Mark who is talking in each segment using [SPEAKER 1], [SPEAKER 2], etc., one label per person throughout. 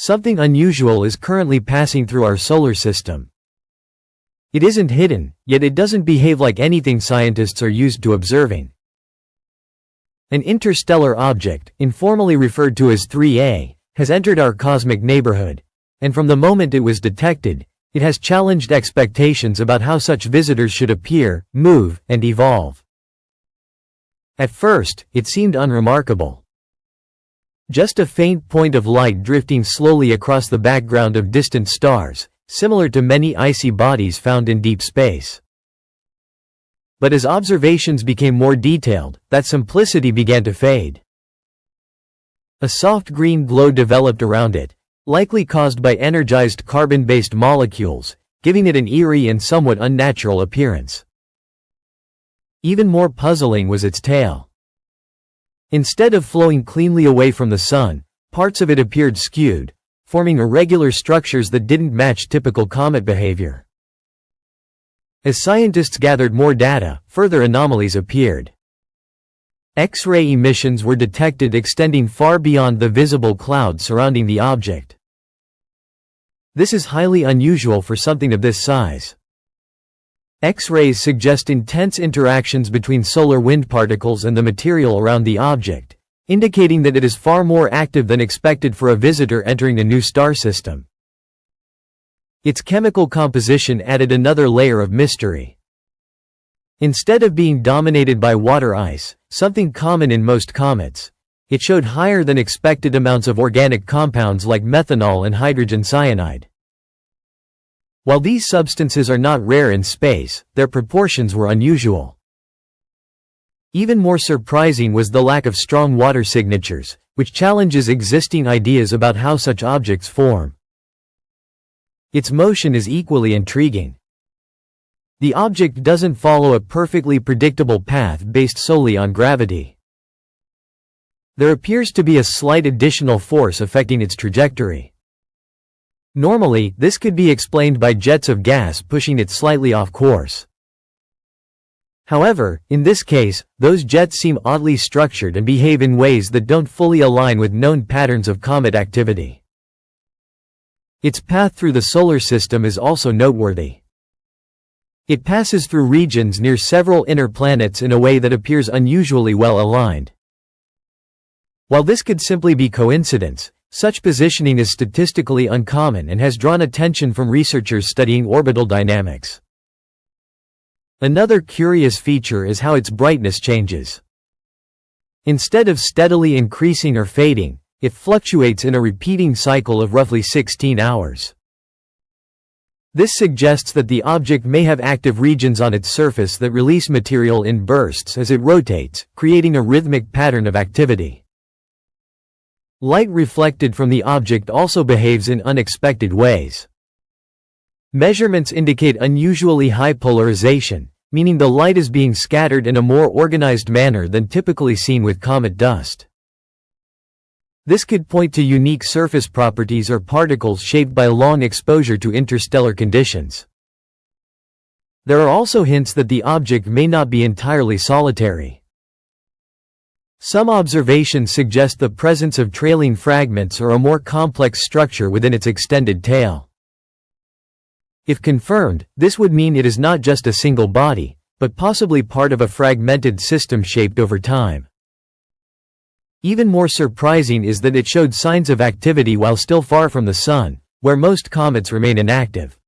[SPEAKER 1] something unusual is currently passing through our solar system. It isn't hidden, yet it doesn't behave like anything scientists are used to observing. An interstellar object, informally referred to as 3A, has entered our cosmic neighborhood, and from the moment it was detected, it has challenged expectations about how such visitors should appear, move, and evolve. At first, it seemed unremarkable. Just a faint point of light drifting slowly across the background of distant stars, similar to many icy bodies found in deep space. But as observations became more detailed, that simplicity began to fade. A soft green glow developed around it, likely caused by energized carbon-based molecules, giving it an eerie and somewhat unnatural appearance. Even more puzzling was its tail. Instead of flowing cleanly away from the sun, parts of it appeared skewed, forming irregular structures that didn't match typical comet behavior. As scientists gathered more data, further anomalies appeared. X-ray emissions were detected extending far beyond the visible cloud surrounding the object. This is highly unusual for something of this size. X-rays suggest intense interactions between solar wind particles and the material around the object, indicating that it is far more active than expected for a visitor entering a new star system. Its chemical composition added another layer of mystery. Instead of being dominated by water ice, something common in most comets, it showed higher than expected amounts of organic compounds like methanol and hydrogen cyanide. While these substances are not rare in space, their proportions were unusual. Even more surprising was the lack of strong water signatures, which challenges existing ideas about how such objects form. Its motion is equally intriguing. The object doesn't follow a perfectly predictable path based solely on gravity. There appears to be a slight additional force affecting its trajectory. Normally, this could be explained by jets of gas pushing it slightly off course. However, in this case, those jets seem oddly structured and behave in ways that don't fully align with known patterns of comet activity. Its path through the solar system is also noteworthy. It passes through regions near several inner planets in a way that appears unusually well aligned. While this could simply be coincidence, such positioning is statistically uncommon and has drawn attention from researchers studying orbital dynamics. Another curious feature is how its brightness changes. Instead of steadily increasing or fading, it fluctuates in a repeating cycle of roughly 16 hours. This suggests that the object may have active regions on its surface that release material in bursts as it rotates, creating a rhythmic pattern of activity. Light reflected from the object also behaves in unexpected ways. Measurements indicate unusually high polarization, meaning the light is being scattered in a more organized manner than typically seen with comet dust. This could point to unique surface properties or particles shaped by long exposure to interstellar conditions. There are also hints that the object may not be entirely solitary. Some observations suggest the presence of trailing fragments or a more complex structure within its extended tail. If confirmed, this would mean it is not just a single body, but possibly part of a fragmented system shaped over time. Even more surprising is that it showed signs of activity while still far from the Sun, where most comets remain inactive.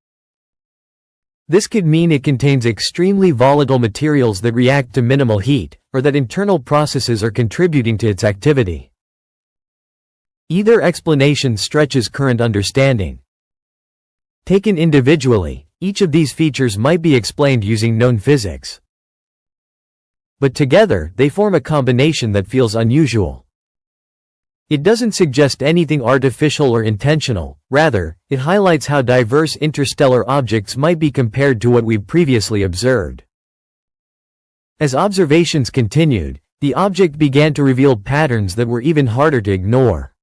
[SPEAKER 1] This could mean it contains extremely volatile materials that react to minimal heat, or that internal processes are contributing to its activity. Either explanation stretches current understanding. Taken individually, each of these features might be explained using known physics. But together, they form a combination that feels unusual. It doesn't suggest anything artificial or intentional, rather, it highlights how diverse interstellar objects might be compared to what we've previously observed. As observations continued, the object began to reveal patterns that were even harder to ignore.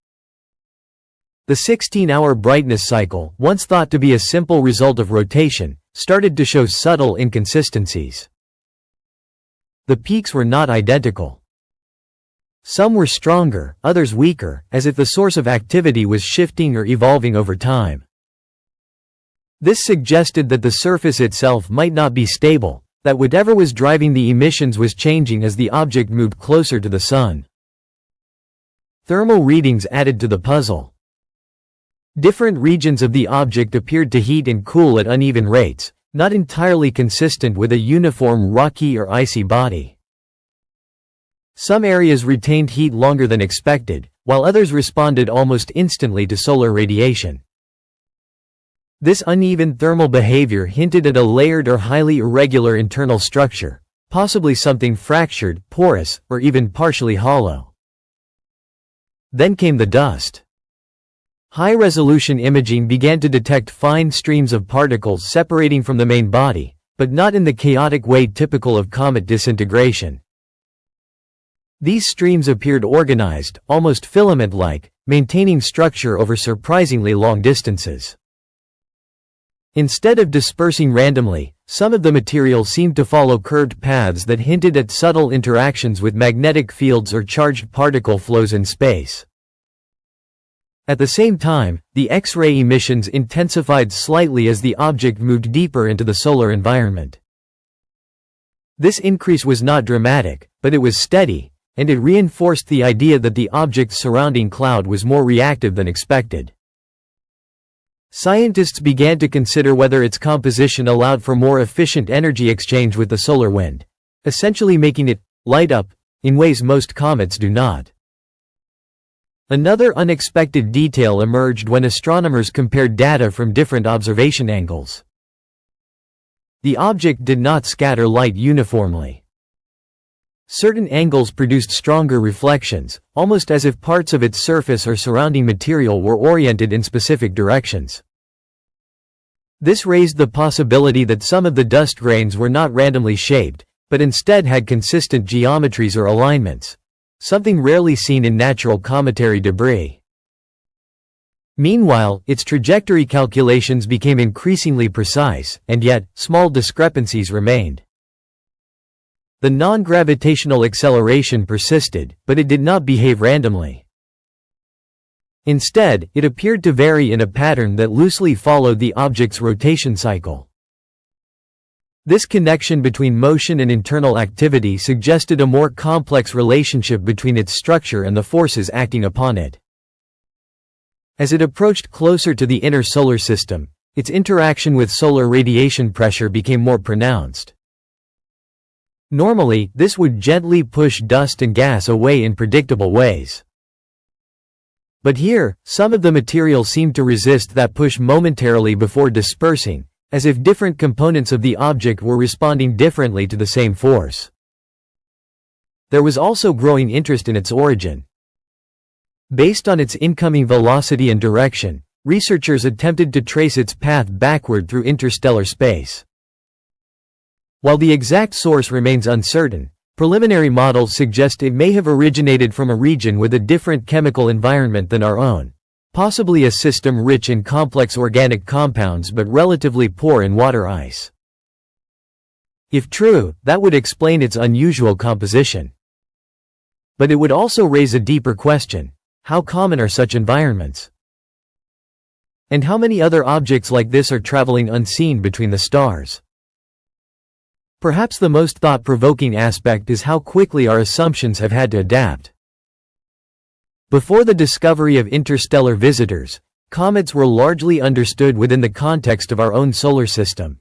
[SPEAKER 1] The 16-hour brightness cycle, once thought to be a simple result of rotation, started to show subtle inconsistencies. The peaks were not identical. Some were stronger, others weaker, as if the source of activity was shifting or evolving over time. This suggested that the surface itself might not be stable, that whatever was driving the emissions was changing as the object moved closer to the Sun. Thermal readings added to the puzzle. Different regions of the object appeared to heat and cool at uneven rates, not entirely consistent with a uniform rocky or icy body. Some areas retained heat longer than expected, while others responded almost instantly to solar radiation. This uneven thermal behavior hinted at a layered or highly irregular internal structure, possibly something fractured, porous, or even partially hollow. Then came the dust. High-resolution imaging began to detect fine streams of particles separating from the main body, but not in the chaotic way typical of comet disintegration. These streams appeared organized, almost filament-like, maintaining structure over surprisingly long distances. Instead of dispersing randomly, some of the material seemed to follow curved paths that hinted at subtle interactions with magnetic fields or charged particle flows in space. At the same time, the X-ray emissions intensified slightly as the object moved deeper into the solar environment. This increase was not dramatic, but it was steady, and it reinforced the idea that the object's surrounding cloud was more reactive than expected. Scientists began to consider whether its composition allowed for more efficient energy exchange with the solar wind, essentially making it light up in ways most comets do not. Another unexpected detail emerged when astronomers compared data from different observation angles. The object did not scatter light uniformly. Certain angles produced stronger reflections, almost as if parts of its surface or surrounding material were oriented in specific directions. This raised the possibility that some of the dust grains were not randomly shaped, but instead had consistent geometries or alignments, something rarely seen in natural cometary debris. Meanwhile, its trajectory calculations became increasingly precise, and yet, small discrepancies remained. The non-gravitational acceleration persisted, but it did not behave randomly. Instead, it appeared to vary in a pattern that loosely followed the object's rotation cycle. This connection between motion and internal activity suggested a more complex relationship between its structure and the forces acting upon it. As it approached closer to the inner solar system, its interaction with solar radiation pressure became more pronounced. Normally, this would gently push dust and gas away in predictable ways. But here, some of the material seemed to resist that push momentarily before dispersing, as if different components of the object were responding differently to the same force. There was also growing interest in its origin. Based on its incoming velocity and direction, researchers attempted to trace its path backward through interstellar space. While the exact source remains uncertain, preliminary models suggest it may have originated from a region with a different chemical environment than our own, possibly a system rich in complex organic compounds but relatively poor in water ice. If true, that would explain its unusual composition. But it would also raise a deeper question: how common are such environments? And how many other objects like this are traveling unseen between the stars? Perhaps the most thought-provoking aspect is how quickly our assumptions have had to adapt. Before the discovery of interstellar visitors, comets were largely understood within the context of our own solar system.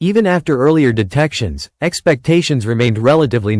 [SPEAKER 1] Even after earlier detections, expectations remained relatively